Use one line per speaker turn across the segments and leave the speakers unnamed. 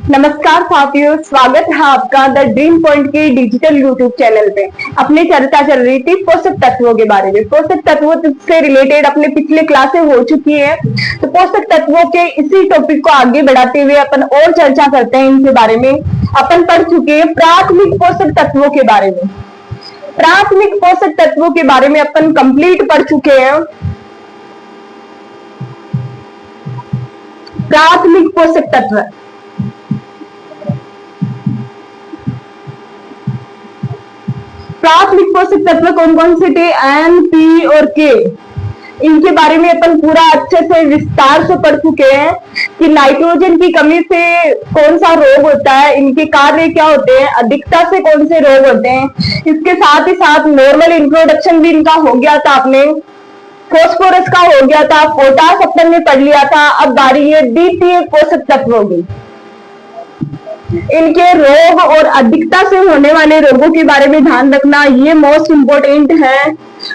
नमस्कार साथियों, स्वागत है आपका द ड्रीम पॉइंट के डिजिटल यूट्यूब चैनल पे। अपनी चर्चा चल रही थी पोषक तत्वों के बारे में। पोषक तत्वों से रिलेटेड अपने पिछले क्लासें हो चुकी है, तो पोषक तत्वों के इसी टॉपिक को आगे बढ़ाते हुए अपन और चर्चा करते हैं इनके बारे में। अपन पढ़ चुके हैं प्राथमिक पोषक तत्वों के बारे में। प्राथमिक पोषक तत्वों के बारे में अपन कंप्लीट पढ़ चुके हैं। प्राथमिक पोषक तत्व, प्राथमिक पोषक तत्व कौन कौन से थे? एन, पी और के। इनके बारे में अपन पूरा अच्छे से विस्तार से पढ़ चुके हैं कि नाइट्रोजन की कमी से कौन सा रोग होता है, इनके कार्य क्या होते हैं, अधिकता से कौन से रोग होते हैं। इसके साथ ही साथ नॉर्मल इंट्रोडक्शन भी इनका हो गया था। आपने फॉस्फोरस का हो गया था, पोटास अपन ने पढ़ लिया था। अब बारी है द्वितीय पोषक तत्वों की। इनके रोग और अधिकता से होने वाले रोगों के बारे में ध्यान रखना, ये मोस्ट इम्पोर्टेंट है।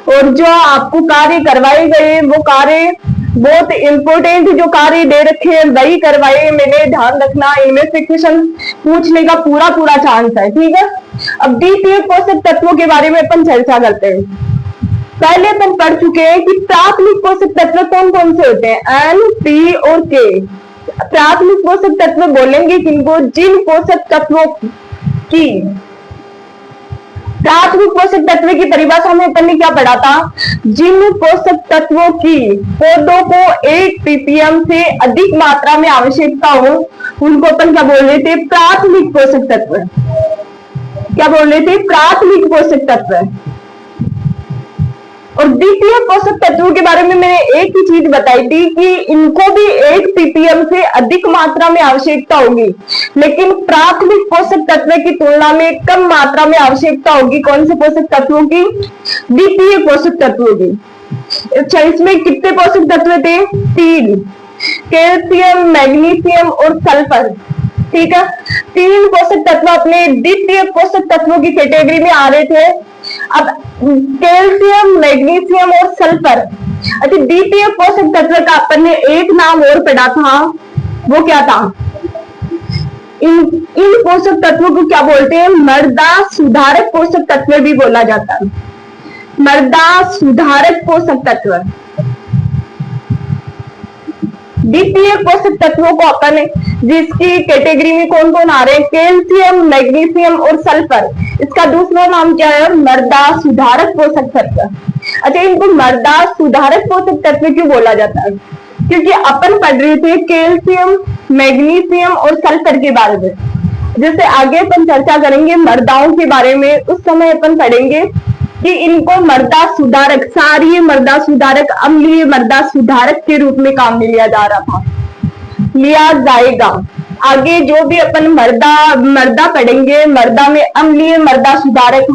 और जो आपको कार्य करवाए गए वो कार्य बहुत इम्पोर्टेंट, जो कार्य दे रखे हैं वही करवाए। मैंने ध्यान रखना, इनमें से क्वेश्चन पूछने का पूरा चांस है, ठीक है। अब द्वितीय पोषक तत्वों के बारे में अपन चर्चा करते हैं। पहले अपन पढ़ चुके हैं कि प्राथमिक पोषक तत्व कौन कौन से होते हैं, एन, पी और के। प्राथमिक पोषक तत्व बोलेंगे किनको? जिन पोषक तत्वों की, प्राथमिक पोषक तत्व की परिभाषा में अपन ने क्या पढ़ा था? जिन पोषक तत्वों की पौधों को 1 ppm से अधिक मात्रा में आवश्यकता हो, उनको अपन क्या बोल रहे थे? प्राथमिक पोषक तत्व। क्या बोल रहे थे? प्राथमिक पोषक तत्व। और द्वितीय पोषक तत्वों के बारे में मैंने एक ही चीज बताई थी कि इनको भी 1 ppm से अधिक मात्रा में आवश्यकता होगी, लेकिन प्राथमिक पोषक तत्व की तुलना में कम मात्रा में आवश्यकता होगी। कौन से पोषक तत्वों की? द्वितीय पोषक तत्वों की। अच्छा, इसमें कितने पोषक तत्व थे? 3, कैल्शियम, मैग्नीशियम और सल्फर, ठीक है। 3 पोषक तत्व अपने द्वितीय पोषक तत्वों की कैटेगरी में आ रहे थे। अब कैल्शियम, मैग्नीशियम और सल्फर, अच्छा, द्वितीय पोषक तत्व का अपन ने एक नाम और पढ़ा था, वो क्या था? इन पोषक तत्वों को क्या बोलते हैं? मृदा सुधारक पोषक तत्व भी बोला जाता है। मृदा सुधारक पोषक तत्व। द्वितीय पोषक तत्वों को अपन जिसकी कैटेगरी में कौन कौन आ रहे हैं? कैल्शियम, मैग्नीशियम और सल्फर। इसका दूसरा नाम क्या है? मृदा सुधारक पोषक तत्व। अच्छा, इनको मृदा सुधारक पोषक तत्व क्यों बोला जाता है? क्योंकि अपन पढ़ रहे थे कैल्शियम, मैग्नीशियम और सल्फर के बारे में। जैसे आगे अपन चर्चा करेंगे मृदाओं के बारे में, उस समय अपन पढ़ेंगे कि इनको मृदा सुधारक, क्षारीय मृदा सुधारक, अम्लीय मृदा सुधारक के रूप में काम में लिया जा रहा था, लिया जाएगा। आगे जो भी अपन मृदा पढ़ेंगे, मृदा में अम्लीय मृदा सुधारक,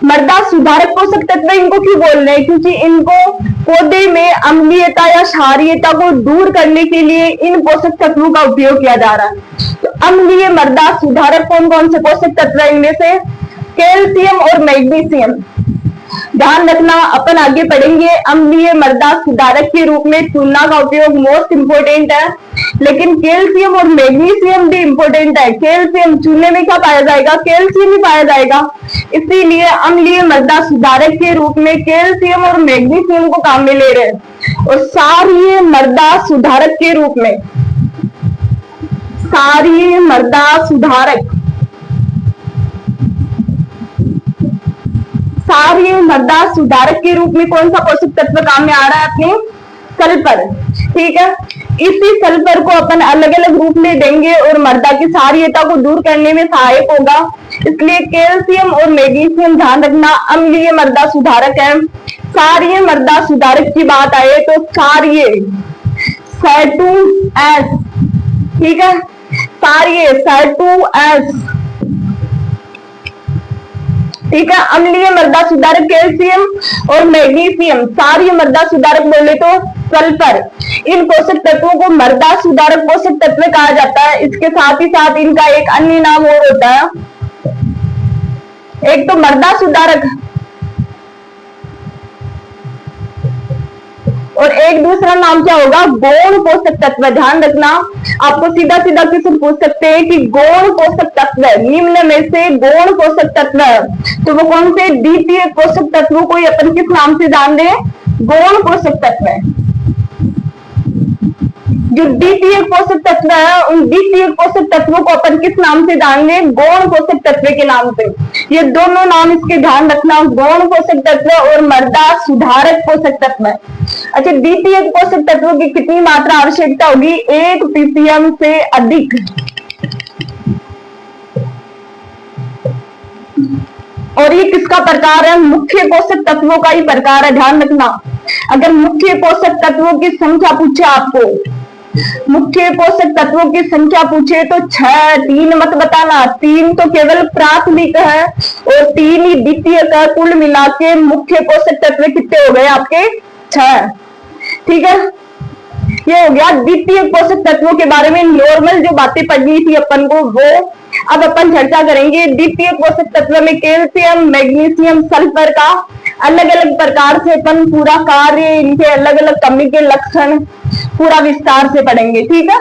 मृदा सुधारक पोषक तत्व इनको क्यों बोल रहे हैं? क्योंकि इनको पौधे में अम्लीयता या क्षारीयता को दूर करने के लिए इन पोषक तत्वों का उपयोग किया जा रहा है। तो अम्लीय मृदा सुधारक कौन कौन से पोषक तत्व है? इनमें से कैल्शियम और मैग्नीशियम। ध्यान रखना, अपन आगे पढ़ेंगे अम्लीय मृदा सुधारक के रूप में तुलना का उपयोग मोस्ट इंपोर्टेंट है, लेकिन कैल्शियम और मैग्नीशियम भी इंपोर्टेंट है। कैल्शियम चूने में क्या पाया जाएगा? कैल्शियम ही पाया जाएगा, इसीलिए अम्लीय मृदा सुधारक के रूप में कैल्शियम और मैग्नीशियम को काम में ले रहे हैं। और क्षारीय मृदा सुधारक के रूप में, क्षारीय मृदा सुधारक, क्षारीय मृदा सुधारक के रूप में कौन सा पोषक तत्व काम में आ रहा है? अपने सल्फर, ठीक है। इसी सल्फर को अपन अलग अलग रूप में देंगे और मृदा की क्षारीयता को दूर करने में सहायक होगा। इसलिए कैल्शियम और मैग्नीशियम ध्यान रखना अम्लीय मृदा सुधारक है। क्षारीय मृदा सुधारक की बात आए तो क्षारीय C2S, ठीक है, क्षारीय C2S, ठीक है। अम्लीय मृदा सुधारक कैल्शियम और मैग्नीशियम, क्षारीय मृदा सुधारक बोले तो सल्फर। इन पोषक तत्वों को मृदा सुधारक पोषक तत्व कहा जाता है। इसके साथ ही साथ इनका एक अन्य नाम और होता है, एक तो मृदा सुधारक एक दूसरा नाम क्या होगा, गौण पोषक तत्व। ध्यान रखना, आपको सीधा सीधा क्वेश्चन पूछ सकते हैं कि गौण पोषक तत्व निम्न में से गौण पोषक तत्व तो वो कौन से द्वितीय पोषक तत्वों को अपन किस नाम से जान रहे हैं, गौण पोषक तत्व है। जो द्वितीय पोषक तत्व है उन द्वितीय पोषक तत्वों को अपन किस नाम से जानेंगे, गौण पोषक तत्व के नाम से। ये दोनों नाम इसके ध्यान रखना, गौण पोषक तत्व और मृदा सुधारक पोषक तत्व। अच्छा, द्वितीय पोषक तत्वों की कितनी मात्रा आवश्यकता होगी, 1 ppm से अधिक। और ये किसका प्रकार है, मुख्य पोषक तत्वों का ही प्रकार है। ध्यान रखना, अगर मुख्य पोषक तत्वों की संख्या पूछे आपको, मुख्य पोषक तत्वों की संख्या पूछे तो 6, 3 मत बताना, 3 तो केवल प्राथमिक है और 3 ही द्वितीय का, कुल मिला के मुख्य पोषक तत्व कितने हो गए आपके, 6। ठीक है, ये हो गया द्वितीय पोषक तत्वों के बारे में नॉर्मल जो बातें पढ़नी थी अपन को वो। अब अपन चर्चा करेंगे द्वितीय पोषक तत्व में कैल्शियम, मैग्नीशियम, सल्फर का अलग अलग प्रकार से अपन पूरा कार्य, इनके अलग अलग कमी के लक्षण पूरा विस्तार से पढ़ेंगे। ठीक है,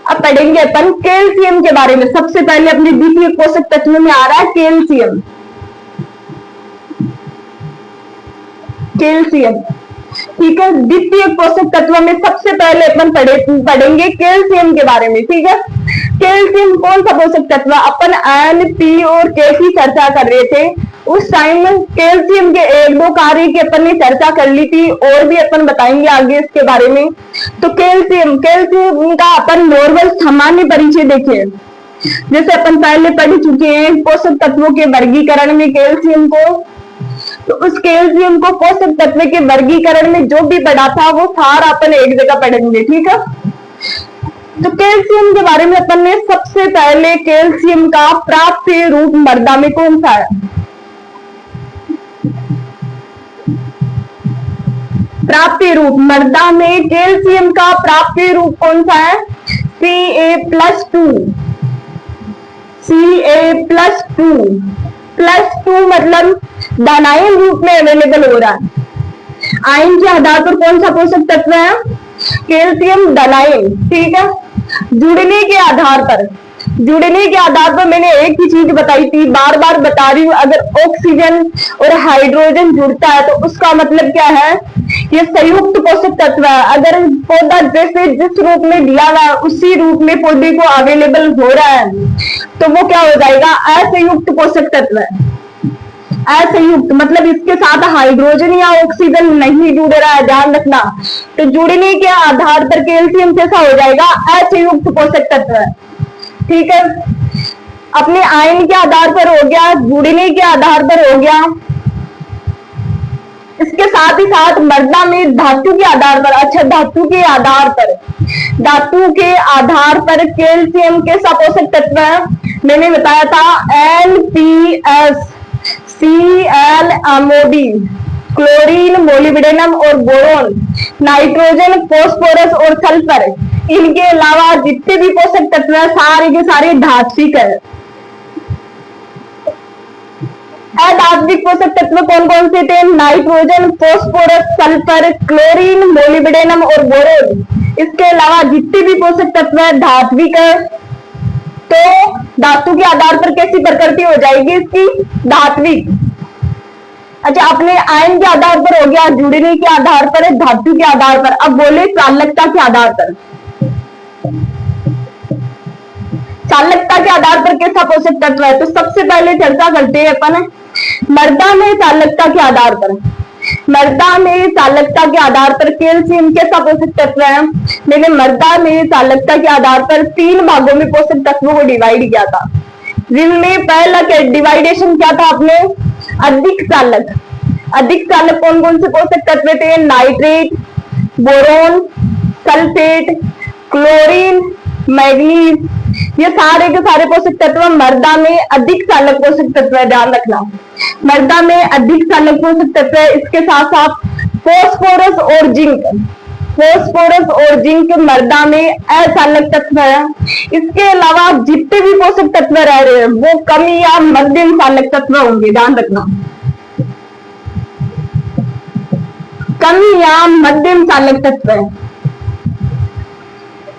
अब पढ़ेंगे अपन कैल्शियम के बारे में। सबसे पहले अपने द्वितीय पोषक तत्व में आ रहा है कैल्शियम। कैल्शियम, ठीक है, द्वितीय पोषक तत्व में सबसे पहले अपन पढ़ेंगे कैल्शियम के बारे में। ठीक है, कैल्शियम कौन सा पोषक तत्व, अपन आयन, पी और के की चर्चा कर रहे थे उस टाइम कैल्शियम के 1-2 कार्य की अपन ने चर्चा कर ली थी, और भी अपन बताएंगे आगे इसके बारे में। तो कैल्शियम का अपन नॉर्मल सामान्य परिचय देखें, जैसे अपन पहले पढ़ चुके हैं पोषक तत्वों के वर्गीकरण में कैल्शियम को। तो उस कैल्शियम को पोषक तत्व के वर्गीकरण में जो भी पढ़ा था वो सारा अपन एक जगह पढ़ेंगे। ठीक है, तो कैल्शियम के बारे में अपन ने सबसे पहले कैल्शियम का प्राप्य रूप मृदा में कौन सा है, प्राप्य रूप मृदा में कैल्शियम का प्राप्य रूप कौन सा है, Ca+2। Ca+2 मतलब डायनाइन रूप में अवेलेबल हो रहा है। आयन के आधार पर कौन सा पोषक तत्व है, कैल्शियम डायनाइन। ठीक है, जुड़ने के आधार पर मैंने एक ही चीज बताई थी, बार बार बता रही हूँ, अगर ऑक्सीजन और हाइड्रोजन जुड़ता है तो उसका मतलब क्या है, ये संयुक्त पोषक तत्व है। अगर पौधा जैसे जिस रूप में दिया हुआ है उसी रूप में पौधे को अवेलेबल हो रहा है तो वो क्या हो जाएगा, असंयुक्त पोषक तत्व है। असंयुक्त मतलब इसके साथ हाइड्रोजन या ऑक्सीजन नहीं जुड़ रहा है, ध्यान रखना। तो जुड़ने के आधार पर कैल्शियम कैसा हो जाएगा, असंयुक्त पोषक तत्व है। ठीक है, अपने आयन के आधार पर हो गया, जुड़ने के आधार पर हो गया, इसके साथ ही साथ मृदा में धातु के आधार पर, अच्छा धातु के आधार पर कैल्शियम कैसा पोषक तत्व है, मैंने बताया था NPS, Cl अमोडी, क्लोरीन, मोलिब्डेनम और बोरोन, नाइट्रोजन, फास्फोरस और सल्फर। इनके अलावा जितने भी पोषक तत्व है सारे के सारे धात्विक है। अधात्विक पोषक तत्व कौन कौन से थे, nitrogen, phosphorus, sulphur, chlorine, molybdenum और बोरोन। इसके अलावा जितने भी पोषक तत्व है धात्विक है। तो धातु के आधार पर कैसी प्रकृति हो जाएगी इसकी, धात्विक। अच्छा, अपने आयन के आधार पर हो गया, जुड़ने के आधार पर, धातु के आधार पर। अब बोले चालकता के आधार पर, चालकता के आधार पर कैसा पोषक तत्व है, तो सबसे पहले चर्चा करते हैं अपन मृदा में चालकता के आधार पर। मृदा में चालकता के आधार पर कैल्शियम कैसा पोषक तत्व है, मैंने मृदा में चालकता के आधार पर 3 भागों में पोषक तत्वों को डिवाइड किया था, जिनमें पहला डिवाइडेशन क्या था अपने, अधिक चालक। अधिक चालक कौन कौन से पोषक तत्व थे, nitrate, boron, sulphate, chlorine, manganese. ये सारे के सारे पोषक तत्व मृदा में अधिक चालक पोषक तत्व है, ध्यान रखना। मृदा में अधिक चालक पोषक तत्व है। इसके साथ साथ फास्फोरस और जिंक, फोस्फोरस और जिंक मृदा में अचालक तत्व है। इसके अलावा जितने भी पोषक तत्व रह रहे हैं वो कम या मध्यम चालक तत्व होंगे, ध्यान रखना, कम या मध्यम चालक तत्व है।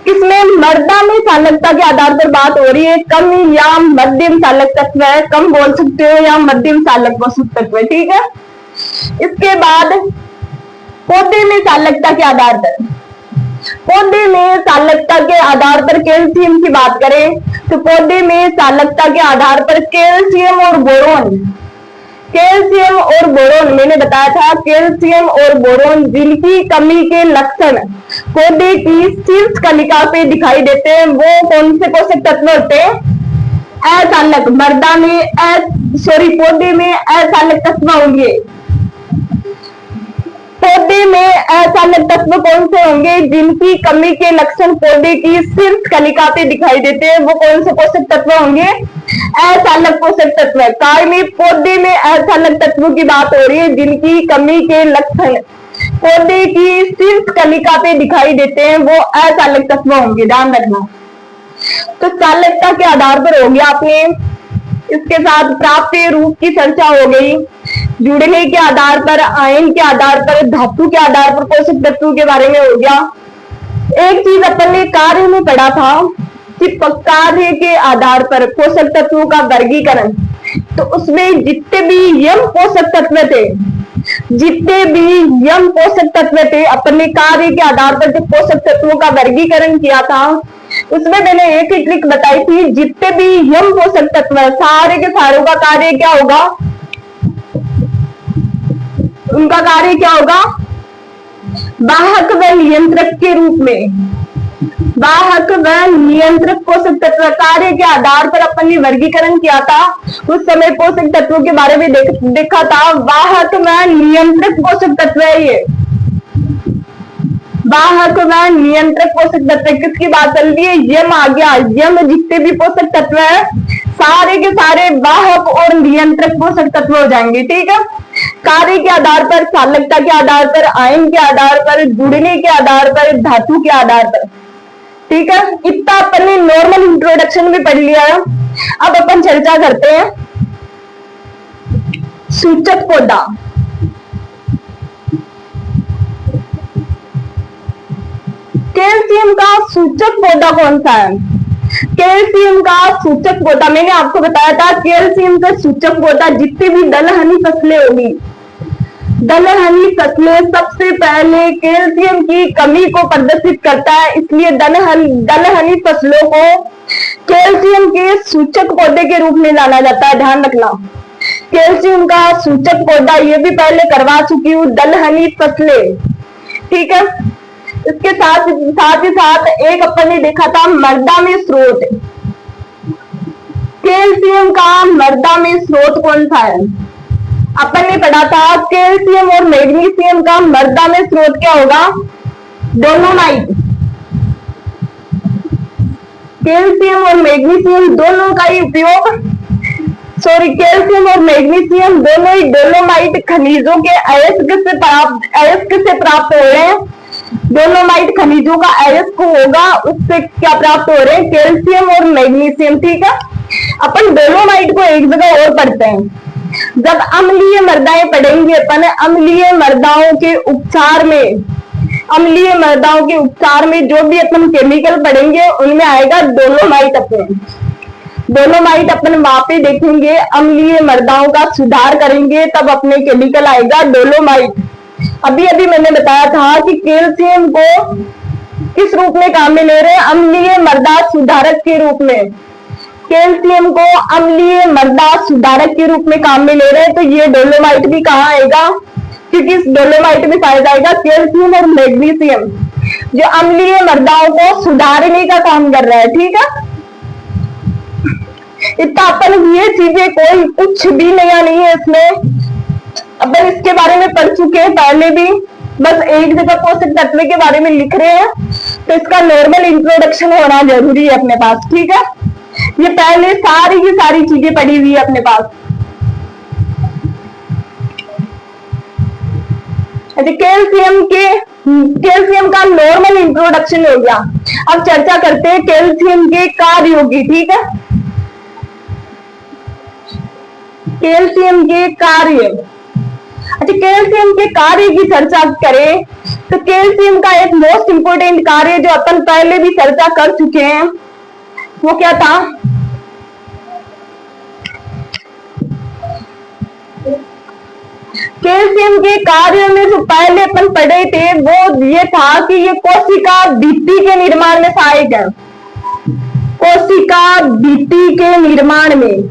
इसमें मृदा में चालकता के आधार पर बात हो रही है, कम या मध्यम चालक तत्व है, कम बोल सकते हो या मध्यम चालक पोषक तत्व है, ठीक है। इसके बाद पौधे में चालकता के आधार पर, पौधे में चालकता के आधार पर कैल्शियम की बात करें तो पौधे में चालकता के आधार पर कैल्शियम और बोरोन, कैल्शियम और बोरोन मैंने बताया था, कैल्शियम और बोरोन जिनकी कमी के लक्षण पौधे की शीर्ष कलिका पे दिखाई देते हैं वो कौन से पोषक तत्व होते हैं? अचालक, मृदा में पौधे में अचालक तत्व होंगे। पौधे में अचालक तत्व कौन से होंगे? जिनकी कमी के लक्षण पौधे की शीर्ष कलिका पे दिखाई देते हैं वो कौन से पोषक तत्व होंगे? अचालक पोषक तत्व। कार्य में पौधे में अचालक तत्वों की बात हो रही है जिनकी कमी के लक्षण पौधे की शीर्ष कलिका पे दिखाई देते हैं वो अचालक तत्व होंगे, ध्यान रखना। तो चालकता के आधार पर हो गया आपने, इसके साथ प्राप्य रूप की चर्चा हो गई, जुड़ने के आधार पर, आयन के आधार पर, धातु के आधार पर पोषक तत्वों के बारे में हो गया। एक चीज अपन ने कार्य में पढ़ा था कि कार्य के आधार पर पोषक तत्वों का वर्गीकरण, तो उसमें जितने भी यम पोषक तत्व थे, जितने भी यम पोषक तत्व थे अपन ने कार्य के आधार पर जो पोषक तत्वों का वर्गीकरण किया था उसमें मैंने एक ही ट्रिक बताई थी, जितने भी यम पोषक तत्व है सारे के सारों का कार्य क्या होगा? उनका कार्य क्या होगा? वाहक व नियंत्रक के रूप में, वाहक व नियंत्रक पोषक तत्व कार्य के आधार पर अपन ने वर्गीकरण किया था। उस समय पोषक तत्वों के बारे में देखा था, वाहक व नियंत्रक पोषक तत्व है ये, वाहक व नियंत्रक पोषक तत्व। किसकी बात चल रही है? यम आ गया, यम जितने भी पोषक तत्व है सारे के सारे वाहक और नियंत्रक पोषक तत्व हो जाएंगे, ठीक है। कार्य के आधार पर, चालकता के आधार पर, आयन के आधार पर, जुड़ने के आधार पर, धातु के आधार पर, ठीक है। इतना अपन ने नॉर्मल इंट्रोडक्शन में पढ़ लिया है। अब अपन चर्चा करते हैं सूचक पौधा। कैल्शियम का सूचक पौधा कौन सा है? कैल्शियम का सूचक पौधा मैंने आपको बताया था, कैल्शियम का सूचक पौधा जितनी भी दलहनी फसलें होगी, दलहनी फसलें सबसे पहले कैल्शियम की कमी को प्रदर्शित करता है, इसलिए दलहनी फसलों को कैल्शियम के सूचक पौधे के रूप में जाना जाता है, ध्यान रखना। कैल्शियम का सूचक पौधा ये भी पहले करवा चुकी हूँ, दलहनी फसलें, ठीक है। इसके साथ ही साथ एक अपन ने देखा था मृदा में स्रोत, कैल्शियम का मृदा में स्रोत कौन सा है? अपन ने पढ़ा था कैल्शियम और मैग्नीशियम का मृदा में स्रोत क्या होगा? डोलोमाइट। कैल्शियम और मैग्नीशियम दोनों का ही उपयोग, कैल्शियम और मैग्नीशियम दोनों ही डोलोमाइट खनिजों के अयस्क से प्राप्त हो रहे हैं। डोलोमाइट खनिजों का अयस्क होगा, उससे क्या प्राप्त हो रहे हैं? कैल्शियम और मैग्नीशियम, ठीक है। अपन डोलोमाइट को एक जगह और पढ़ते हैं, जब अम्लीय मृदाएं पढ़ेंगे अपन, अम्लीय मृदाओं के उपचार में, अम्लीय मृदाओं के उपचार में जो भी अपन केमिकल पढ़ेंगे उनमें आएगा डोलोमाइट। डोलोमाइट अपन वहां पे देखेंगे, अम्लीय मृदाओं का सुधार करेंगे तब अपने केमिकल आएगा डोलोमाइट। अभी मैंने बताया था कि कैल्शियम को किस रूप में काम में ले रहे हैं? अम्लीय मृदा सुधारक के रूप में, कैल्शियम को अम्लीय मृदा सुधारक के रूप में काम में ले रहे हैं। तो ये डोलोमाइट भी कहाँ आएगा? क्योंकि इस डोलोमाइट में पाया जाएगा कैल्शियम और मैग्नीशियम जो अम्लीय मृदाओं को सुधारने का काम कर रहा है, ठीक है। इतना अपन ये चीजें कोई कुछ भी नया नहीं है इसमें, अपन इसके बारे में पढ़ चुके हैं पहले भी, बस एक जगह पोषक तत्व के बारे में लिख रहे हैं तो इसका नॉर्मल इंट्रोडक्शन होना जरूरी है अपने पास, ठीक है। ये पहले सारी की सारी चीजें पढ़ी हुई है अपने पास। अच्छा, कैल्शियम का नॉर्मल इंट्रोडक्शन हो गया। अब चर्चा करते हैं कैल्शियम के कार्यों की। ठीक है, कैल्शियम के कार्य। अच्छा, कैल्शियम के कार्य की चर्चा करें तो कैल्शियम का एक मोस्ट इंपोर्टेंट कार्य जो अपन पहले भी चर्चा कर चुके हैं, वो क्या था? कैल्शियम के कार्य में जो पहले अपन पढ़े थे वो ये था कि ये कोशिका भित्ति के निर्माण में सहायक है। कोशिका भित्ति के निर्माण में,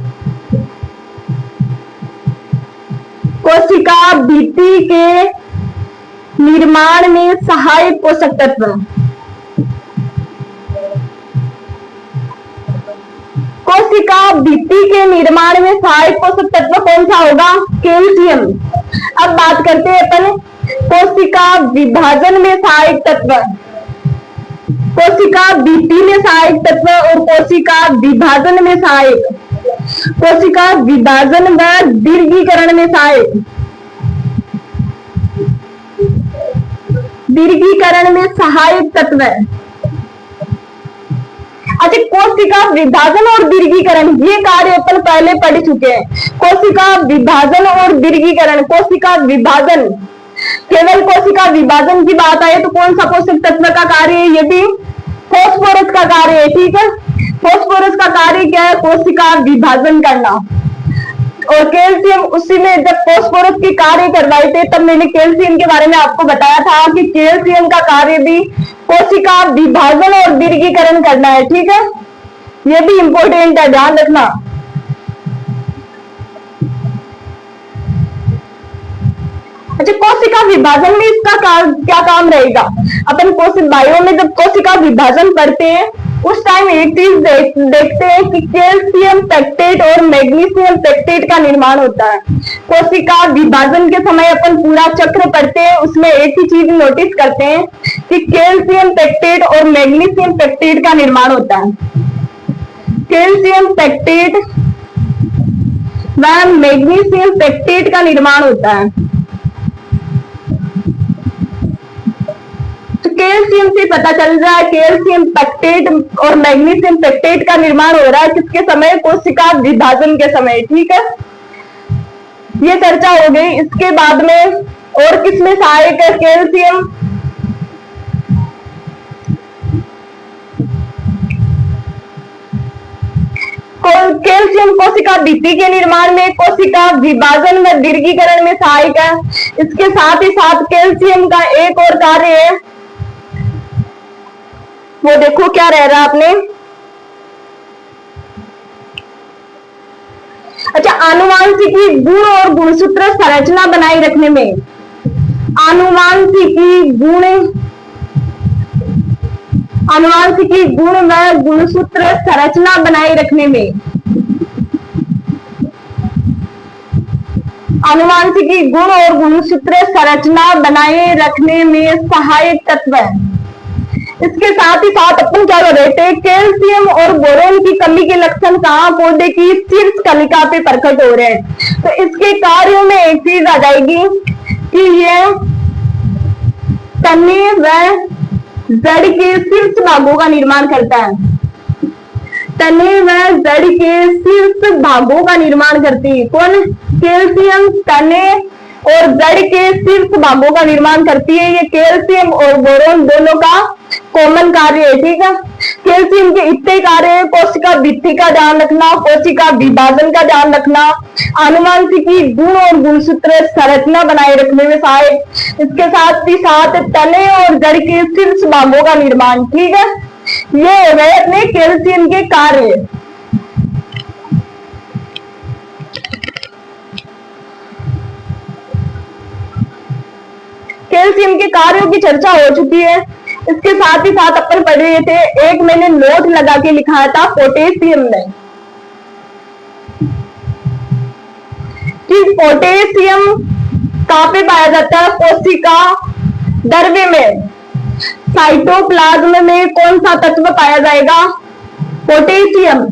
कोशिका भित्ति के निर्माण में सहायक पोषक तत्व। कोशिका भित्ति के निर्माण में सहायक पोषक तत्व कौन सा होगा? कैल्शियम। अब बात करते हैं अपन कोशिका विभाजन में सहायक तत्व, कोशिका भित्ति में सहायक तत्व और कोशिका विभाजन में सहायक, कोशिका विभाजन व दीर्घीकरण में सहायक, दीर्घीकरण में सहायक तत्व। अच्छा, कोशिका विभाजन और दीर्घीकरण ये कार्य अपन पहले पढ़ चुके हैं। कोशिका विभाजन और दीर्घीकरण, कोशिका विभाजन, केवल कोशिका विभाजन की बात आए तो कौन सा पोषक तत्व का कार्य है? ये भी फास्फोरस का कार्य है। ठीक है, फास्फोरस का कार्य क्या है? कोशिका विभाजन करना। और कैल्शियम उसी में जब फास्फोरस के कार्य करवाए थे तब मैंने कैल्शियम के बारे में आपको बताया था कि कैल्शियम का कार्य भी कोशिका विभाजन और दीर्घीकरण करना है। ठीक है, ये भी इंपॉर्टेंट है, ध्यान रखना। अच्छा, कोशिका विभाजन में इसका क्या काम रहेगा? अपन कोशिका बायो में जब कोशिका विभाजन करते हैं उस टाइम एक चीज देखते हैं कि कैल्शियम पेक्टेट और मैग्नीशियम पेक्टेट का निर्माण होता है। कोशिका विभाजन के समय अपन पूरा चक्र पढ़ते हैं, उसमें एक ही चीज नोटिस करते हैं कि कैल्शियम पेक्टेट और मैग्नीशियम पेक्टेट का निर्माण होता है। कैल्शियम पेक्टेट व मैग्नीशियम पेक्टेट का निर्माण होता है। कैल्शियम से पता चल रहा है कैल्शियम पेक्टेट और मैग्नीशियम पेक्टेट का निर्माण हो रहा है किसके समय? कोशिका विभाजन के समय। ठीक है, ये चर्चा हो गई। इसके बाद में और किसमें सहायक है कैल्शियम? कैल्शियम कोशिका भित्ति के निर्माण में, कोशिका विभाजन व दीर्घीकरण में सहायक है। इसके साथ ही साथ कैल्शियम का एक और कार्य है, वो देखो क्या रह रहा आपने? अच्छा, आनुवांशिकी गुण और गुणसूत्र संरचना बनाए रखने में, आनुवांशिकी गुण व गुणसूत्र संरचना बनाए रखने में, आनुवांशिकी गुण और गुणसूत्र संरचना बनाए रखने में सहायक तत्व है। इसके साथ ही साथ अपन क्या कर रहे थे? कैल्शियम और बोरोन की कमी के लक्षण कहाँ? पौधे की शीर्ष कलिका पे प्रकट हो रहे हैं। तो इसके कार्यों में एक चीज आ जाएगी कि ये तने व जड़ के शीर्ष भागों का निर्माण करता है। तने व जड़ के शीर्ष भागों का निर्माण करती है कौन? कैल्शियम तने और जड़ के शीर्ष भागों का निर्माण करती है। ये कैल्शियम और बोरोन दोनों का कॉमन कार्य है। ठीक है, कैल्शियम के इतने कार्य है: कोशिका भित्ति का ध्यान रखना, कोशिका विभाजन का ध्यान रखना, आनुवांशिकी गुण और गुणसूत्र संरचना बनाए रखने में सहायक, इसके साथ ही साथ तने और जड़ के शीर्ष भागों का निर्माण। ठीक है, ये हो गए अपने कैल्शियम के कार्य। कैल्शियम के कार्यों की चर्चा हो चुकी है। इसके साथ ही साथ अपन पढ़ रहे थे, एक मैंने नोट लगा के लिखा था पोटेशियम में, कि पोटेशियम कहां पे पाया जाता है? कोशिका द्रव्य में। साइटोप्लाज्म में कौन सा तत्व पाया जाएगा? पोटेशियम।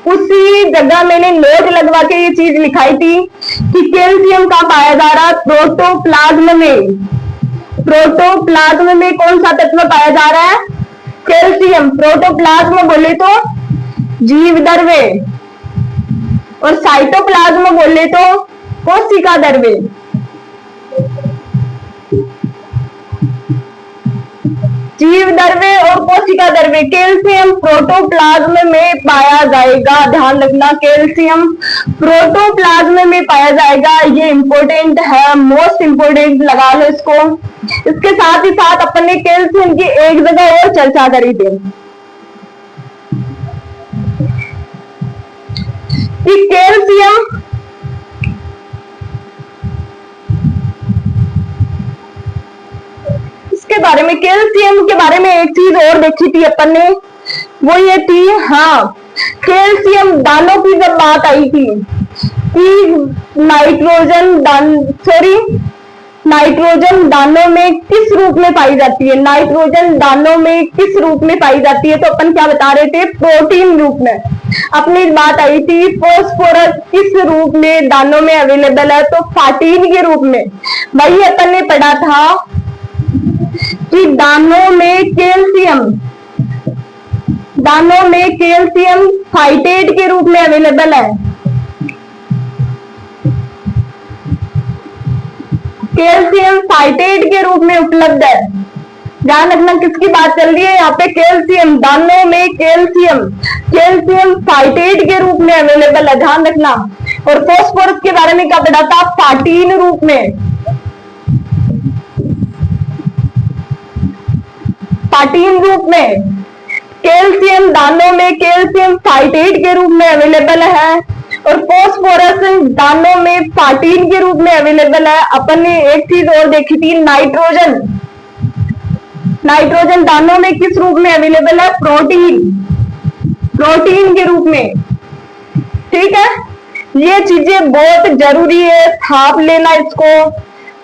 उसी जगह मैंने नोट लगवा के ये चीज लिखाई थी कि कैल्शियम का पाया जा रहा है प्रोटोप्लाज्म में। प्रोटोप्लाज्म में कौन सा तत्व पाया जा रहा है? कैल्शियम। प्रोटोप्लाज्म बोले तो जीव द्रव्य, और साइटोप्लाज्म बोले तो कोशिका द्रव्य। जीव द्रव्य और कोशिका द्रव्य। कैल्शियम प्रोटोप्लाज्म में पाया जाएगा, ध्यान रखना, कैल्शियम प्रोटोप्लाज्म में पाया जाएगा। ये इंपॉर्टेंट है, मोस्ट इंपॉर्टेंट लगा लो इसको। इसके साथ ही साथ अपन ने कैल्शियम की एक जगह और चर्चा करी थी कि कैल्शियम के बारे में, कैल्शियम के बारे में एक चीज और देखी थी अपन ने, वो ये थी, हाँ, कैल्शियम दानों की जब बात आई थी कि नाइट्रोजन दानों में किस रूप में पाई जाती है, नाइट्रोजन दानों में किस रूप में पाई जाती है, तो अपन क्या बता रहे थे? प्रोटीन रूप में। अपनी बात आई थी फॉस्फोरस किस रूप में दानों में अवेलेबल है, तो फार्टीन के रूप में। वही अपन ने पढ़ा था कि दानों में कैल्शियम फाइटेट के रूप में अवेलेबल है। कैल्शियम फाइटेट के रूप में उपलब्ध है। ध्यान रखना किसकी बात चल रही है यहाँ पे? कैल्शियम दानों में कैल्शियम फाइटेट के रूप में अवेलेबल है, ध्यान रखना। और फॉस्फोरस के बारे में क्या पढ़ा था? फार्टीन रूप में, फार्टीन रूप में। कैल्शियम दानों में कैल्शियम फाइटेट के रूप में अवेलेबल है, और फॉस्फोरस दानों में फार्टीन के रूप में अवेलेबल है। अपन ने एक चीज और देखी थी, नाइट्रोजन दानों में किस रूप में अवेलेबल है? प्रोटीन के रूप में। ठीक है, ये चीजें बहुत जरूरी है, छाप लेना इसको,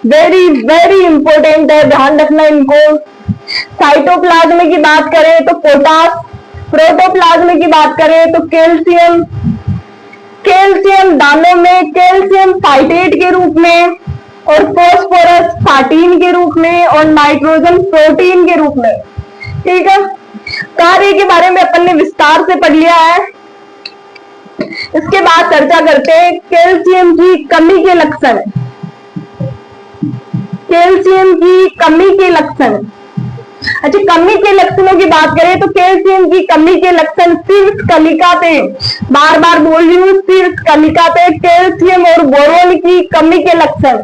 वेरी वेरी इंपॉर्टेंट है, ध्यान रखना इनको। साइटोप्लाज्म की बात करें तो पोटास, प्रोटोप्लाज्म की बात करें तो कैल्शियम दानों में कैल्शियम फाइटेट के रूप में, और फॉस्फोरस फार्टीन के रूप में, और नाइट्रोजन प्रोटीन के रूप में। ठीक है, कार्य के बारे में अपन ने विस्तार से पढ़ लिया है। इसके बाद चर्चा करते हैं कैल्शियम की कमी के लक्षण। कैल्शियम की कमी के लक्षण। अच्छा, कमी के लक्षणों की बात करें तो कैल्शियम की कमी के लक्षण शीर्ष कलिका पे, बार बार बोल रही हूँ, शीर्ष कलिका पे कैल्शियम और बोरोन की कमी के लक्षण।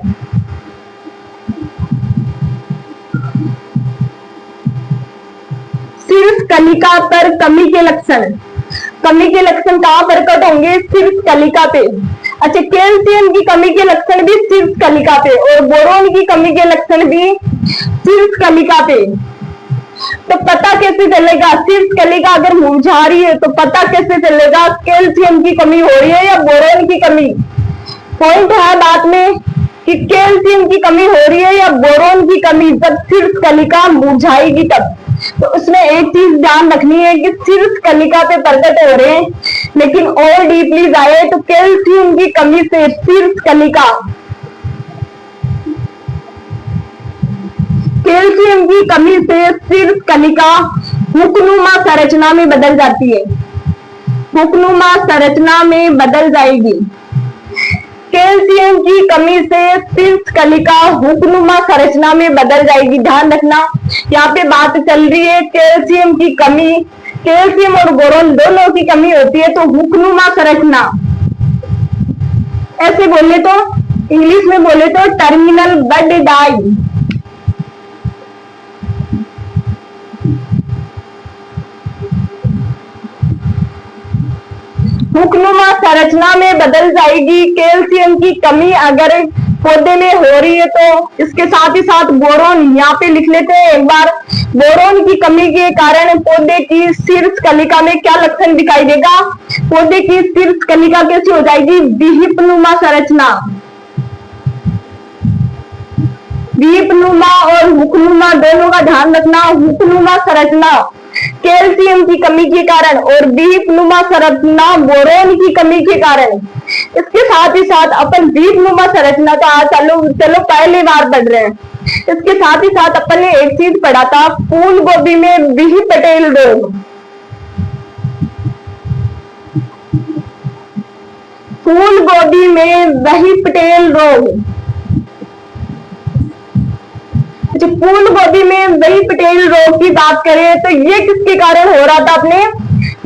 शीर्ष कलिका पर कमी के लक्षण कहाँ प्रकट होंगे? शीर्ष कलिका पे। अच्छा, कैल्शियम की कमी के लक्षण भी शीर्ष कलिका पे, और बोरोन की कमी के लक्षण भी शीर्ष कलिका पे। तो पता कैसे चलेगा? शीर्ष कलिका अगर मुरझा रही है तो पता कैसे चलेगा कैल्शियम की कमी हो रही है या बोरोन की कमी? पॉइंट है बात में कि कैल्शियम की कमी हो रही है या बोरोन की कमी, जब शीर्ष कलिका मुरझाएगी तब। तो उसमें एक चीज ध्यान रखनी है कि शीर्ष कलिका पे प्रकट हो रहे हैं, लेकिन और डीपली जाए तो कैल्शियम की कमी से शीर्ष कलिका, कैल्शियम की कमी से शीर्ष कलिका हुकनुमा संरचना में बदल जाती है, हुकनुमा संरचना में बदल जाएगी। कैल्शियम की कमी से शीर्ष कलिका हुकनुमा संरचना में बदल जाएगी। ध्यान रखना, यहाँ पे बात चल रही है कैल्शियम की कमी, कैल्शियम और बोरोन दोनों की कमी होती है तो हुकनुमा संरचना। ऐसे बोले तो, इंग्लिश में बोले तो टर्मिनल बड डाई। हुकनुमा संरचना में बदल जाएगी। कैल्शियम की कमी अगर पौधे में हो रही है तो इसके साथ ही साथ बोरोन, यहाँ पे लिख लेते हैं एक बार, बोरोन की कमी के कारण पौधे की शीर्ष कलिका में क्या लक्षण दिखाई देगा? पौधे की शीर्ष कलिका कैसी हो जाएगी? द्वीपनुमा संरचना। द्वीपनुमा और हुकनुमा दोनों का ध्यान रखना। हुकनुमा संरचना कैल्शियम की कमी के कारण और द्वीपनुमा संरचना बोरोन की कमी के कारण। इसके साथ ही साथ अपन द्वीपनुमा संरचना का चलो पहली बार पढ़ रहे हैं। इसके साथ ही साथ अपन ने एक चीज पढ़ा था, फूल गोभी में बीही पटेल रोग। फूल गोभी में वही पटेल रोग। अच्छा, फूल गोभी में वही पटेल रोग की बात करें तो ये किसके कारण हो रहा था? अपने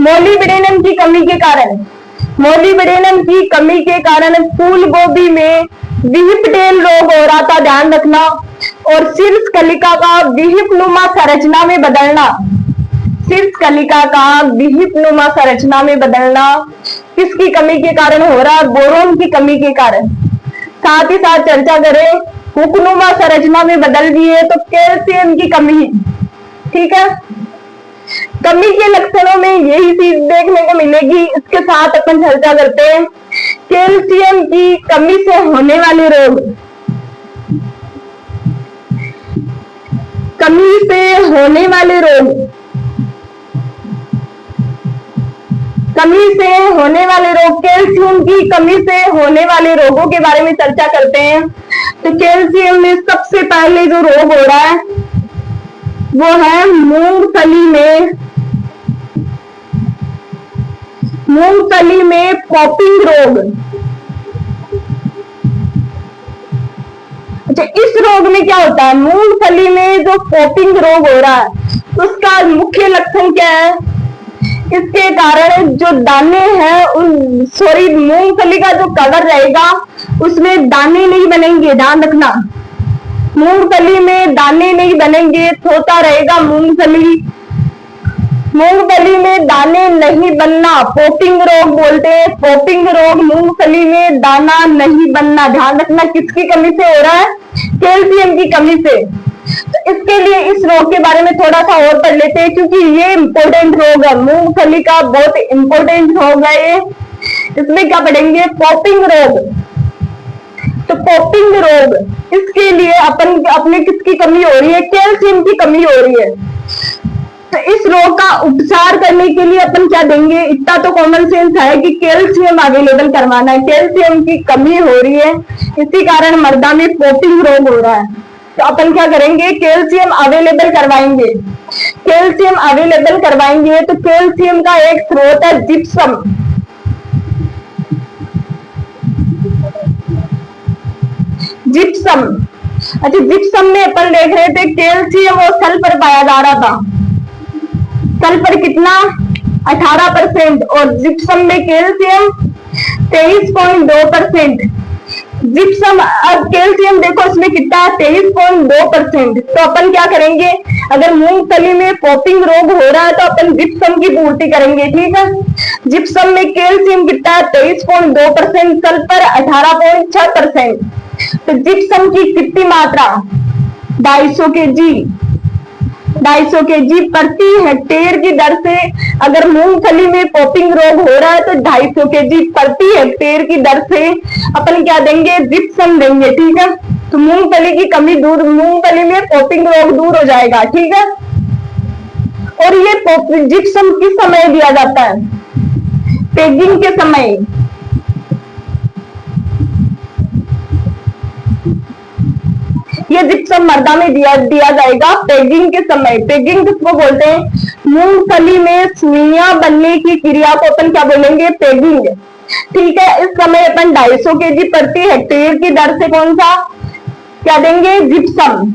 मोलिब्डेनम की कमी के कारण। मोलिब्डेनम की कमी के कारण फूल गोभी में बीही पटेल रोग हो रहा था, ध्यान रखना। और शीर्ष कलिका का बीहिपनुमा संरचना में बदलना। शीर्ष कलिका का बीहिपनुमा संरचना में बदलना किसकी कमी के कारण हो रहा है? बोरोन की कमी के कारण। साथ ही साथ चर्चा करें, हुकनुमा संरचना में बदल दिए तो कैल्शियम की कमी। ठीक है, कमी के लक्षणों में यही चीज देखने को मिलेगी। इसके साथ अपन चर्चा करते हैं कैल्शियम की कमी से होने वाले रोग। कमी से होने वाले रोग, कमी से होने वाले रोग, कैल्शियम की कमी से होने वाले रोगों के बारे में चर्चा करते हैं। तो कैल्शियम में सबसे पहले जो रोग हो रहा है वो है मूंगफली में पॉपिंग रोग। अच्छा, इस रोग में क्या होता है? मूंगफली में जो पॉपिंग रोग हो रहा है उसका मुख्य लक्षण क्या है? इसके कारण जो दाने हैं मूंगफली का जो कवर रहेगा उसमें दाने नहीं बनेंगे, ध्यान रखना। मूंगफली में दाने नहीं बनेंगे, छोटा रहेगा मूंगफली। मूंगफली में दाने नहीं बनना पॉपिंग रोग बोलते हैं। पॉपिंग रोग मूंगफली में दाना नहीं बनना, ध्यान रखना। किसकी कमी से हो रहा है? कैल्शियम की कमी से। तो इसके लिए इस रोग के बारे में थोड़ा सा और पढ़ लेते हैं, क्योंकि ये इंपॉर्टेंट रोग है, मूंगफली का बहुत इंपॉर्टेंट रोग है ये। इसमें क्या पढ़ेंगे? पॉपिंग रोग। तो पॉपिंग रोग, इसके लिए अपने किसकी कमी हो रही है? कैल्शियम की कमी हो रही है। तो इस रोग का उपचार करने के लिए अपन क्या देंगे? इतना तो कॉमन सेंस है कि कैल्शियम अवेलेबल करवाना है। कैल्शियम की कमी हो रही है, इसी कारण मर्दा में पॉपिंग रोग हो रहा है। तो अपन क्या करेंगे? कैल्शियम अवेलेबल करवाएंगे। कैल्शियम अवेलेबल करवाएंगे तो कैल्शियम का एक स्रोत है जिप्सम। जिप्सम, अच्छा, जिप्सम में अपन देख रहे थे कैल्शियम और सल्फर पाया जा रहा था। सल्फर कितना? 18% और जिप्सम में कैल्शियम 23.2%। जिप्सम, अब कैल्शियम देखो इसमें कितना है? 23.2%। तो अपन क्या करेंगे? अगर मूंगफली में पॉपिंग रोग हो रहा है तो अपन जिप्सम की पूर्ति करेंगे। ठीक है, जिप्सम में कैल्शियम कितना है? 23.2%, सल्फर 18.6%। तो जिप्सम की कितनी मात्रा? 250 kg प्रति हेक्टेयर की दर से। अगर मूंगफली में पॉपिंग रोग हो रहा है तो 250 kg प्रति हेक्टेयर की दर से अपन क्या देंगे? जिप्सम देंगे। ठीक है, तो मूंगफली की कमी दूर, मूंगफली में पॉपिंग रोग दूर हो जाएगा। ठीक है, और ये जिप्सम किस समय दिया जाता है? पेगिंग के समय। ये जिप्सम मर्दा में दिया जाएगा पेगिंग के समय। पेगिंग किसको बोलते हैं? मूंगफली में सुइयां बनने की क्रिया को अपन क्या बोलेंगे? पेगिंग। ठीक है, इस समय अपन 250 kg प्रति हेक्टेयर की दर से कौन सा क्या देंगे? जिप्सम,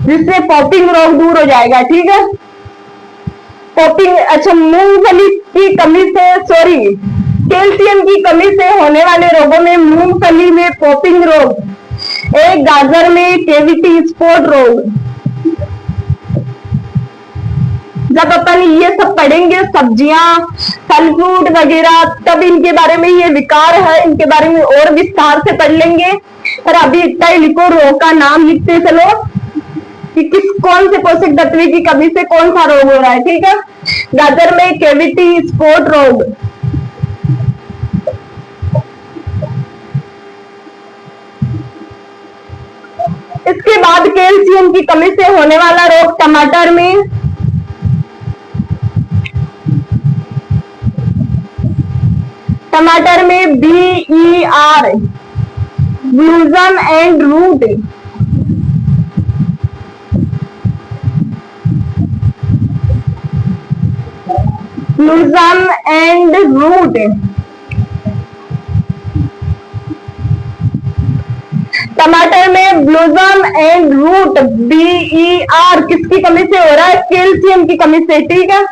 जिससे पॉपिंग रोग दूर हो जाएगा। ठीक है, पॉपिंग, अच्छा, मूंगफली की कमी से, कैल्शियम की कमी से होने वाले रोगों में मूंगफली में पॉपिंग रोग, एक गाजर में कैविटी स्पॉट रोग। जब अपन ये सब पढ़ेंगे, सब्जियां, फल फ्रूट वगैरह, तब इनके बारे में, ये विकार है, इनके बारे में और विस्तार से पढ़ लेंगे। पर अभी इतना ही लिखो, रोग का नाम लिखते चलो कि कौन से पोषक तत्व की कमी से कौन सा रोग हो रहा है। ठीक है, गाजर में कैविटी स्पॉट रोग। इसके बाद कैल्शियम की कमी से होने वाला रोग टमाटर में। टमाटर में BER, blossom end rot. Blossom end rot. टमाटर में ब्लूजम एंड रूट BER किसकी कमी से हो रहा है? कैल्शियम की कमी से। ठीक है,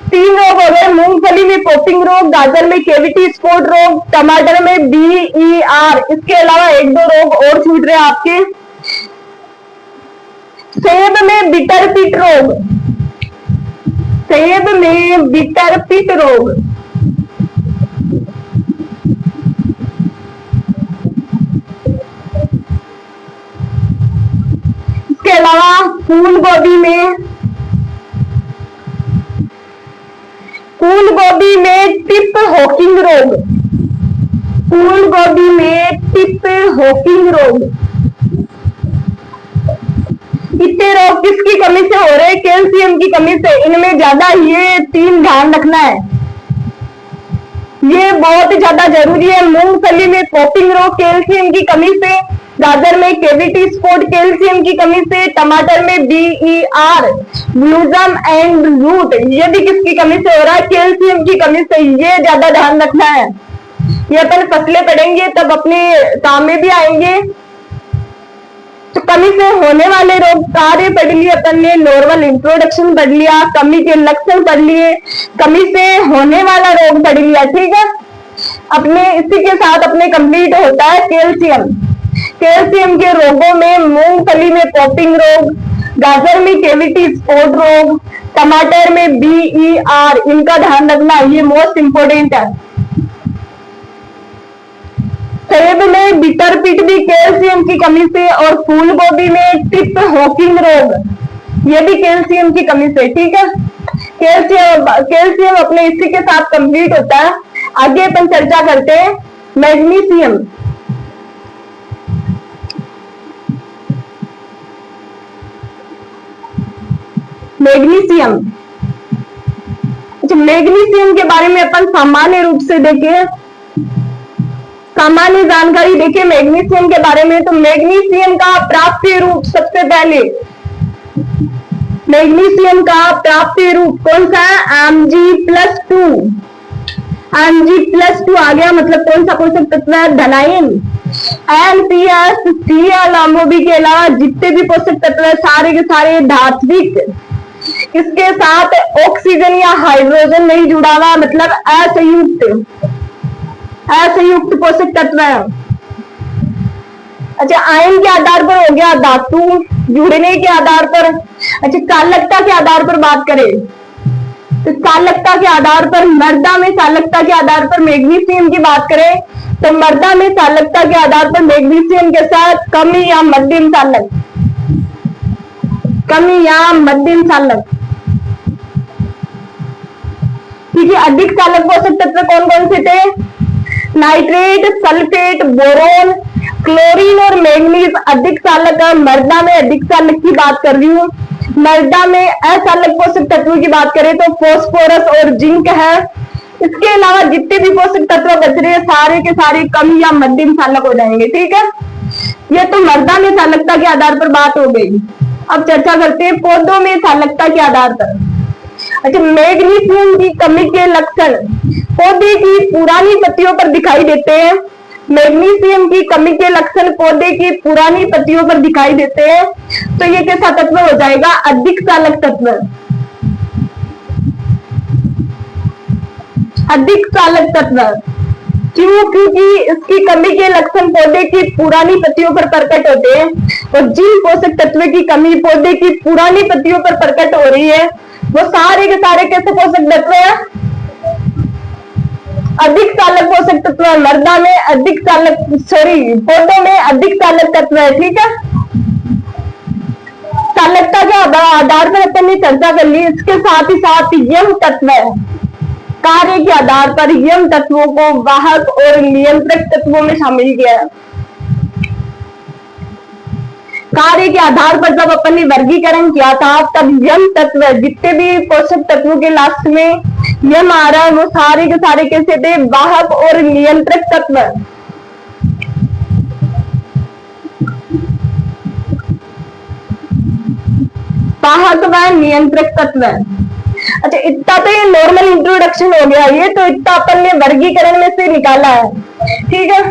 3 रोग हो गए, मूंगफली में पोपिंग रोग, गाजर में कैविटी स्पॉट रोग, टमाटर में BER। इसके अलावा 1-2 रोग और छूट रहे हैं आपके। सेब में बिटर पिट रोग, सेब में बिटर पिट रोग। इसके अलावा फूल गोभी में टिप हॉकिंग रोग, फूल गोभी में टिप हॉकिंग रोग। इतने रोग किसकी कमी से हो रहे हैं? कैल्शियम की कमी से। इनमें ज्यादा ये 3 ध्यान रखना है, ये बहुत ज्यादा जरूरी है। मूंगफली में पॉपिंग रोग कैल्शियम की कमी से, गाजर में कैविटी स्पॉट कैल्शियम की कमी से, टमाटर में BER ब्लूजम एंड रूट ये भी किसकी कमी से हो रहा है? कैल्शियम की कमी से। ये ज्यादा ध्यान रखना है, ये अपन फसलें पढ़ेंगे तब अपने काम में भी आएंगे। तो कमी से होने वाले रोग कार्य पढ़ लिए अपन ने, नॉर्मल इंट्रोडक्शन पढ़ लिया, कमी के लक्षण पढ़ लिए, कमी से होने वाला रोग पढ़ लिया। ठीक है, अपने इसी के साथ अपने कंप्लीट होता है कैल्शियम। कैल्शियम के रोगों में मूंगफली में पॉपिंग रोग, गाजर में कैविटी स्पॉट रोग, टमाटर में BER, इनका ध्यान रखना, ये मोस्ट इंपोर्टेंट है। सेब में बिटर पिट भी कैल्शियम की कमी से, और फूल गोभी में टिप हॉकिंग रोग ये भी कैल्शियम की कमी से। ठीक है, कैल्शियम अपने इसी के साथ कंप्लीट होता है। आगे अपन चर्चा करते हैं मैग्नीशियम। मैग्नीशियम, अच्छा, मैग्नीशियम के बारे में अपन सामान्य रूप से देखें, सामान्य जानकारी देखिए मैग्नीशियम के बारे में। तो मैग्नीशियम का प्राप्तीय रूप, सबसे पहले मैग्नीशियम का प्राप्तीय रूप कौन सा है? Mg+2। Mg+2 आ गया, मतलब कौन सा पोषक तत्व है? धनायन। NPS, Cl, अमोबी के अलावा जितने भी पोषक तत्व है सारे के सारे धात्विक, इसके साथ ऑक्सीजन या हाइड्रोजन नहीं जुड़ा हुआ, मतलब असंयुक्त पोषक तत्व है। अच्छा, आयन के आधार पर हो गया, धातु जुड़ने के आधार पर। अच्छा, चालकता के आधार पर बात करें तो चालकता के आधार पर, मृदा में चालकता के आधार पर मैग्नीशियम की बात करें तो मृदा में चालकता के आधार पर मैग्नीशियम के साथ कम या मध्यम चालक, कम या मध्यम चालक। ठीक है, अधिक चालक पोषक तत्व कौन कौन से थे? नाइट्रेट, सल्फेट, बोरोन, क्लोरीन और मैग्नीज अधिक चालक है। मृदा में अधिक चालक की बात कर रही हूँ। मृदा में अचालक पोषक तत्वों की बात करें तो फास्फोरस और जिंक है। इसके अलावा जितने भी पोषक तत्व बच रहे हैं सारे के सारे कम या मध्यम चालक हो जाएंगे। ठीक है, ये तो मृदा में चालकता के आधार पर बात हो गई। अब चर्चा करते हैं पौधों में चालकता के आधार पर। अच्छा, मैग्नीशियम की कमी के लक्षण पौधे की पुरानी पत्तियों पर दिखाई देते हैं। मैग्नीशियम की कमी के लक्षण पौधे की पुरानी पत्तियों पर दिखाई देते हैं, तो ये कैसा तत्व हो जाएगा? अधिक चालक तत्व। अधिक चालक तत्व क्यों? क्योंकि इसकी कमी के लक्षण पौधे की पुरानी पत्तियों पर प्रकट होते हैं, और जिन पोषक तत्व की कमी पौधे की पुरानी पत्तियों पर प्रकट हो रही है वो सारे के सारे कैसे पोषक तत्व है? अधिक चालक पोषक तत्व है। मृदा में अधिक चालक, पौधों में अधिक चालक तत्व है। ठीक है, चालकता के आधार पर अपन ने चर्चा कर ली। इसके साथ ही साथ यम तत्व है। कार्य के आधार पर यम तत्वों को वाहक और नियंत्रक तत्वों में शामिल किया है। कार्य के आधार पर जब अपन ने वर्गीकरण किया था तब यम तत्व, जितने भी पोषक तत्वों के लास्ट में यम आ रहा है वो सारे के सारे कैसे थे? वाहक और नियंत्रक तत्व। वाहक व नियंत्रक तत्व। अच्छा, इतना तो ये नॉर्मल इंट्रोडक्शन हो गया, ये तो इतना अपन ने वर्गीकरण में से निकाला है। ठीक है,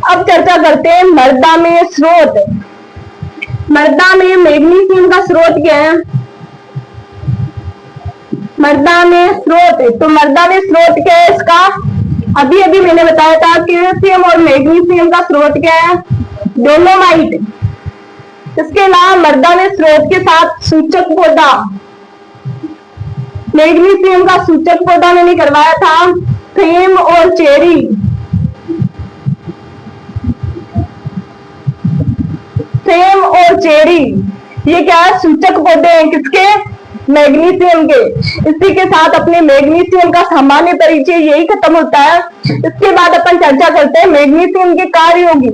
अब चर्चा करते हैं मृदा में स्रोत। मृदा में मैग्नीशियम का स्रोत क्या है? मृदा में स्रोत, तो मृदा में स्रोत क्या है इसका? अभी अभी मैंने बताया था कैल्शियम और मैग्नीशियम का स्रोत क्या है? डोलोमाइट। इसके अलावा मृदा में स्रोत के साथ सूचक पौधा, मैग्नीशियम का सूचक पौधा मैंने करवाया था फेम और चेरी। फेम और चेरी ये क्या है? सूचक पौधे हैं किसके? मैग्नीशियम के। इसी के साथ अपने मैग्नीशियम का सामान्य परिचय यही खत्म होता है। इसके बाद अपन चर्चा करते हैं मैग्नीशियम के कार्यों की।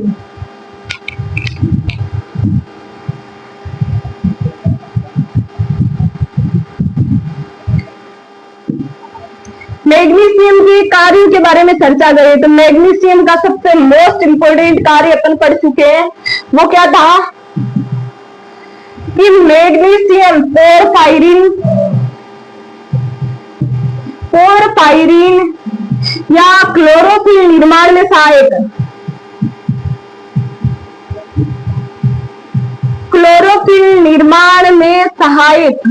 मैग्नीशियम के कार्यों के बारे में चर्चा करें तो मैग्नीशियम का सबसे मोस्ट इंपोर्टेंट कार्य अपन पढ़ चुके हैं। वो क्या था कि मैग्नीशियम पोरफायरिन या क्लोरोफिल निर्माण में सहायक, क्लोरोफिल निर्माण में सहायक,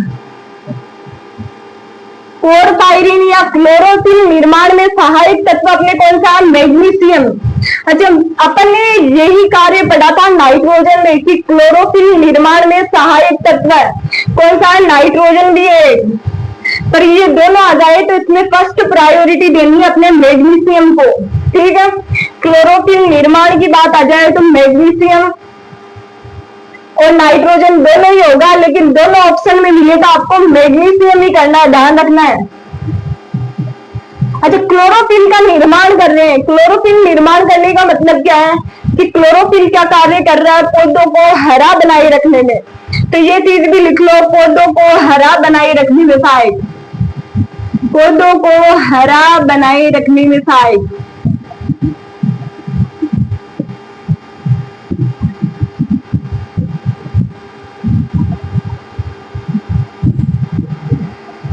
पोरफायरिन या क्लोरोफिल निर्माण में सहायक तत्व अपने कौन सा? मैग्नीशियम। अच्छा, अपन ने यही कार्य पढ़ा था नाइट्रोजन में कि क्लोरोफिल निर्माण में सहायक तत्व कौन सा है? नाइट्रोजन भी है। पर ये दोनों आ जाए तो इसमें फर्स्ट प्रायोरिटी देनी है अपने मैग्नीशियम को। ठीक है, क्लोरोफिल निर्माण की बात आ जाए तो मैग्नीशियम और नाइट्रोजन दोनों ही होगा, लेकिन दोनों ऑप्शन में मिले तो आपको मैग्नीशियम ही करना है, ध्यान रखना है। अच्छा, क्लोरोफिल का निर्माण कर रहे हैं। क्लोरोफिल निर्माण करने का मतलब क्या है कि क्लोरोफिल क्या कार्य कर रहा है? पौधों को हरा बनाए रखने में। तो ये चीज भी लिख लो, पौधों को हरा बनाए रखने में सहायक, पौधों को हरा बनाए रखने में सहायक।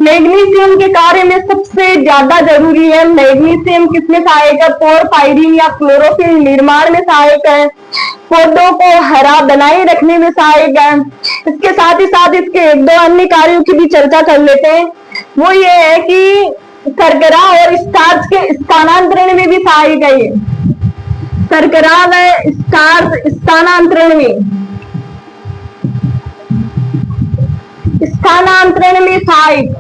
मैग्नीशियम के कार्य में सबसे ज्यादा जरूरी है, मैग्नीशियम किसमें सहायक है? पोरफायरिन या क्लोरोफिल निर्माण में सहायक है, पौधों को हरा बनाए रखने में सहायक है। इसके साथ ही साथ इसके एक दो अन्य कार्यों की भी चर्चा कर लेते हैं। वो ये है कि शर्करा और स्टार्च के स्थानांतरण में भी सहायक है। ये शर्करा व स्टार्च स्थानांतरण में सहायक,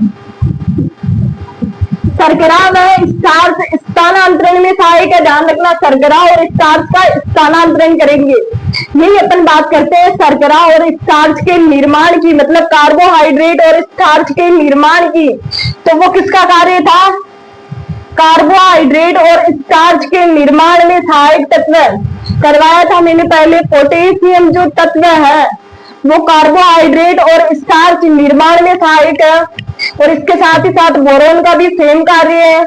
शर्करा व स्टार्च स्थानांतरण में सहायक है। ध्यान रखना, शर्करा और स्टार्च का स्थानांतरण करेंगे। यही अपन बात करते हैं शर्करा और स्टार्च के निर्माण की, मतलब कार्बोहाइड्रेट और स्टार्च के निर्माण की। तो वो किसका कार्य था? कार्बोहाइड्रेट और स्टार्च के निर्माण में सहायक तत्व करवाया था मैंने पहले। पोटेशियम जो तत्व है वो कार्बोहाइड्रेट और स्टार्च निर्माण में सहायक है, और इसके साथ ही साथ बोरोन का भी सेम कार्य है।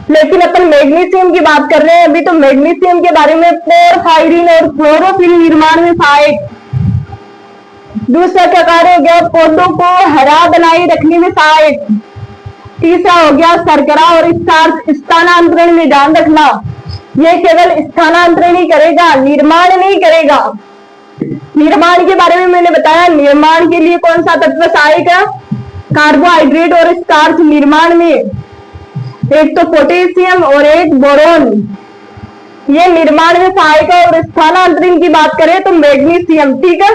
लेकिन अपन मैग्नीशियम की बात कर रहे हैं अभी, तो मैग्नीशियम के बारे में पोरफायरिन और क्लोरोफिल निर्माण में सहायक। दूसरा क्या कार्य हो गया? पौधों को हरा बनाए रखने में सहायक। तीसरा हो गया शर्करा और स्टार्च स्थानांतरण में। ध्यान रखना, ये केवल स्थानांतरण ही करेगा, निर्माण नहीं करेगा। निर्माण के बारे में मैंने बताया, निर्माण के लिए कौन सा तत्व सहायक है? कार्बोहाइड्रेट और स्टार्च निर्माण में, एक तो पोटेशियम और एक बोरोन, ये निर्माण में सहायक है। और स्थानांतरण की बात करें तो मैग्नीशियम। ठीक है,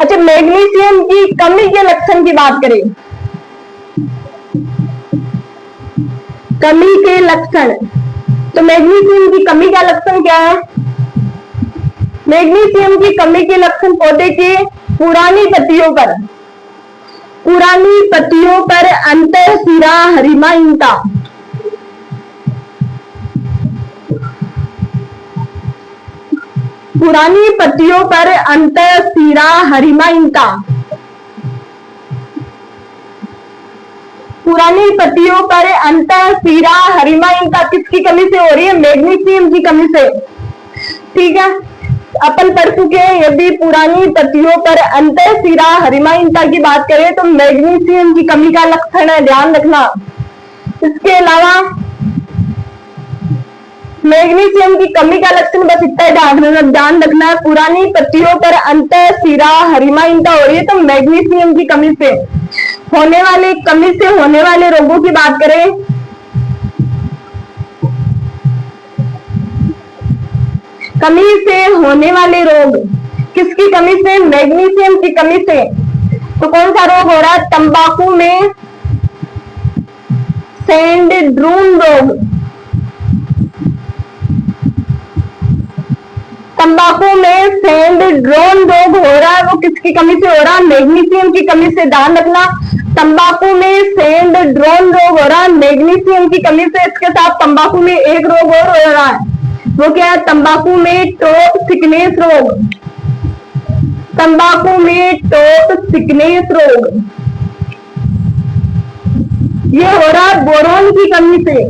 अच्छा, मैग्नीशियम की कमी के लक्षण की बात करें, कमी के लक्षण, तो मैग्नीशियम की कमी का लक्षण क्या है? मैग्नीशियम की कमी के लक्षण पौधे के पुरानी पत्तियों पर अंतःशिरा हरिमाहीनता, पुरानी पत्तियों पर अंतःशिरा हरिमाहीनता, पुरानी पत्तियों पर अंतःशिरा हरिमाहीनता किसकी कमी से हो रही है? मैग्नीशियम की कमी से। ठीक है, अपन पढ़ चुके हैं। यदि पुरानी पत्तियों पर अंतःशिरा हरिमाइनता की बात करें तो मैग्नीशियम की कमी का लक्षण है, ध्यान रखना। इसके अलावा मैग्नीशियम की कमी का लक्षण बस इतना ध्यान रखना है, पुरानी पत्तियों पर अंतःशिरा हरिमाइनता हो रही है तो मैग्नीशियम की कमी से होने वाले रोगों की बात करें, कमी से होने वाले रोग, किसकी कमी से? मैग्नीशियम की कमी से। तो कौन सा रोग हो रहा है? तंबाकू में सैंड-ड्यून रोग। तंबाकू में सैंड-ड्यून रोग हो रहा है, वो किसकी कमी से हो रहा है? मैग्नीशियम की कमी से। ध्यान रखना, तंबाकू में सैंड-ड्यून रोग हो रहा है मैग्नीशियम की कमी से। इसके साथ तंबाकू में एक रोग और हो रहा है, वो क्या है? तंबाकू में टॉप सिकनेस रोग। तंबाकू में टॉप सिकनेस रोग ये हो रहा है बोरोन की कमी से।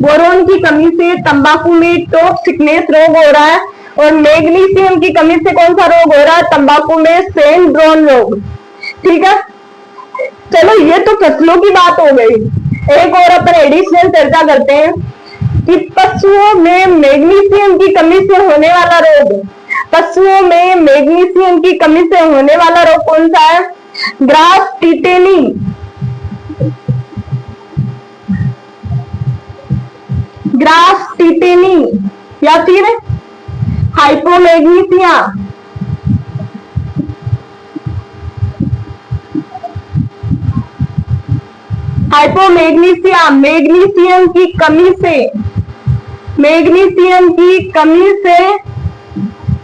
बोरोन की कमी से तंबाकू में टॉप सिकनेस रोग हो रहा है। और मैग्नीशियम की कमी से कौन सा रोग हो रहा है? तंबाकू में सैंड-ड्यून रोग। ठीक है, चलो ये तो फसलों की बात हो गई। एक और अपन एडिशनल चर्चा करते हैं कि पशुओं में मैग्नीशियम की कमी से होने वाला रोग। पशुओं में मैग्नीशियम की कमी से होने वाला रोग कौन सा है? Grass tetani. ग्रास टिटेनी या फिर हाइपोमैग्नीसिया। हाइपोमैग्नीसिया मैग्नीशियम की कमी से, मैग्नीशियम की कमी से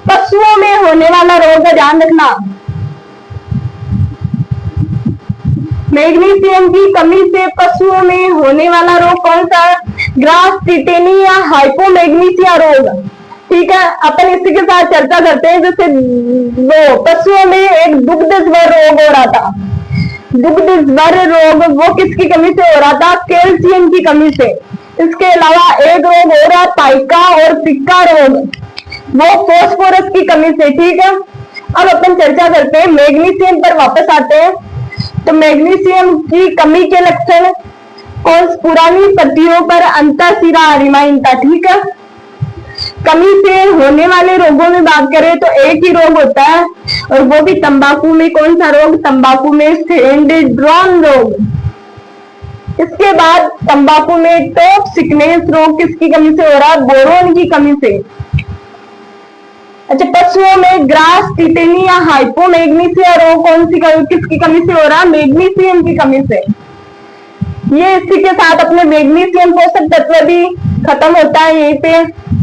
पशुओं में होने वाला रोग है, ध्यान रखना। मैग्नीशियम की कमी से पशुओं में होने वाला रोग कौन सा है? ग्रास टिटेनी या हाइपोमैग्नीसिया रोग। ठीक है, अपन इसी के साथ चर्चा करते हैं। जैसे वो पशुओं में एक दुग्ध ज्वर रोग हो रहा था। दुग्ध ज्वर रोग वो किसकी कमी से हो रहा था? कैल्शियम की कमी से। इसके अलावा एक रोग हो रहा पाइका और पिक्का रोग, वो फॉस्फोरस की कमी से। ठीक है, अब अपन चर्चा करते हैं मैग्नीशियम पर वापस आते हैं। तो मैग्नीशियम की कमी के लक्षण कौन? पुरानी पत्तियों पर अंतःशिरा हरिमाइनता। ठीक है, कमी से होने वाले रोगों में बात करें तो एक ही रोग होता है और वो भी तंबाकू में। कौन सा रोग? तंबाकू में सैंड-ड्यून रोग। इसके बाद तंबाकू में टॉप सिकनेस रोग किसकी कमी से हो रहा है? बोरोन की कमी से। अच्छा, पशुओं में ग्रास टिटेनी या हाइपोमैग्नीसिया रोग कौन सी किसकी कमी से हो रहा है? मैग्नीशियम की कमी से। ये इसी के साथ अपने मैग्नीशियम पोषक तत्व भी खत्म होता है यहीं पे।